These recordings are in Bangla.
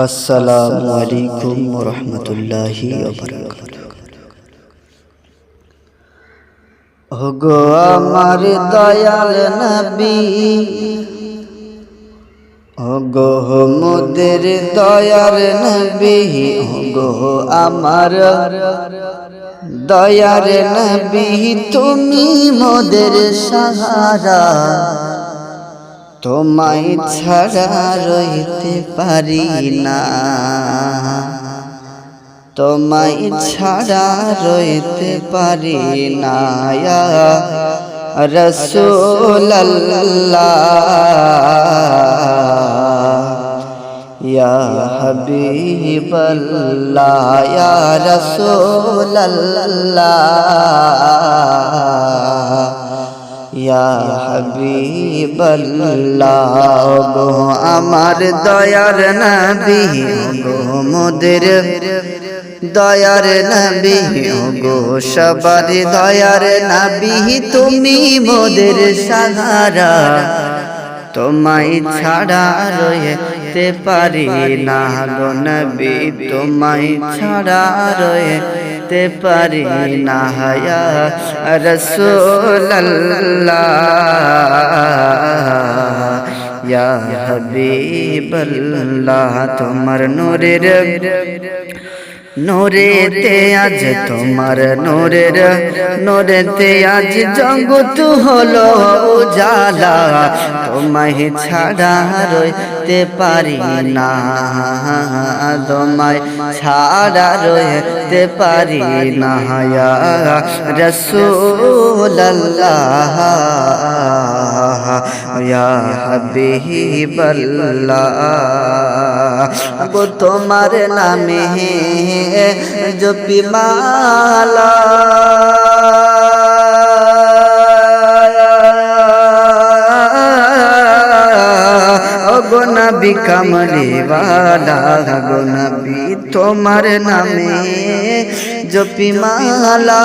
আসসালামু আলাইকুম ওয়া রাহমাতুল্লাহি ওয়া বারাকাতুহু। ওগো আমার দয়াল নবী, ওগো মোদের দয়াল নবী, ওগো আমার দয়াল নবী, তুমি মোদের সাহারা, তোমায় ছাড়া রইতে পারি না, তোমায় ছাড়া রইতে পারি না। ইয়া রাসূলুল্লাহ, ইয়া হাবিবাল্লাহ, ইয়া রাসূলুল্লাহ, ইয়া হাবিবাল্লাহ। গো আমার দয়ার নবী, গো মোদের দয়ার নবী, গো সবার দয়ার নবী, তুমি মোদের সাহারা, তোমায় ছাড়া রইতে পারি না গো নবী, তোমায় ছাড়া রইতে পারি না। ইয়া রাসূলুল্লাহ, ইয়া হাবিবাল্লাহ, তোমার নূরেতে আজ, তোমার নূরেতে আজ জগৎ হলো উজালা, তোমায় ছাড়া রইতে পারি না, তোমায় ছাড়া রইতে পারি না। ইয়া রাসূলুল্লাহ, ইয়া হাবিবাল্লাহ, গো তোমার নামে জপি মালা, গো নবী কামলি ওয়ালা, গো নবী তোমার নামে জপি মালা,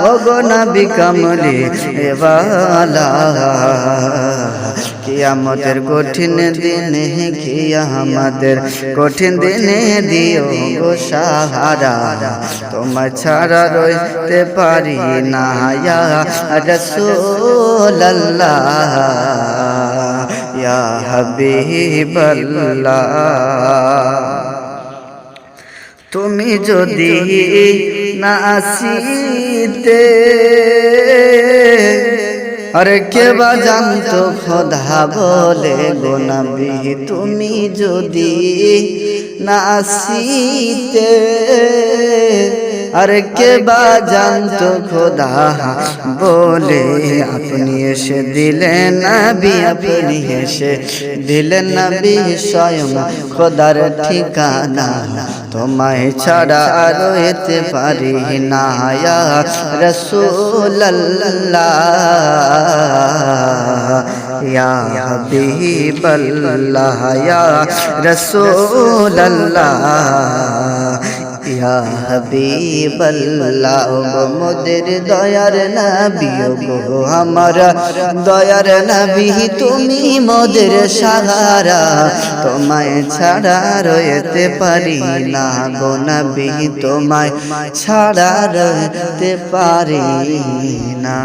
ও গো নবী কামলি ওয়ালা। কিয়ামতের কঠিন দিনে, কিয়ামতের কঠিন দিনে দিও গো সাহারা, তোমায় ছাড়া রইতে পারি না। ইয়া রাসূলুল্লাহ, ইয়া হাবিবাল্লাহ, তুমি যদি না আসিতে, আরে কে বা জানতো খোদা বলে গো নবী, তুমি যদি না আসিতে, আরে কে বা জানতো খোদা বলে, আপনি এসে দিলেন নবী, আপনি এসে দিলেন নবী, স্বয়ং খোদার ঠিকানা, তোমায় ছাড়া রইতে পারি না। ইয়া রাসূলুল্লাহ, ইয়া হাবিবাল্লাহ, ইয়া রাসূলুল্লাহ, ইয়া হাবিবাল্লাহ, গো মোদের দয়ার নবী, গো আমার দয়ার নবী, তুমি মোদের সাহারা, তোমায় ছাড়া রইতে পারি না গো নবী, তোমায় ছাড়া রইতে পারি না।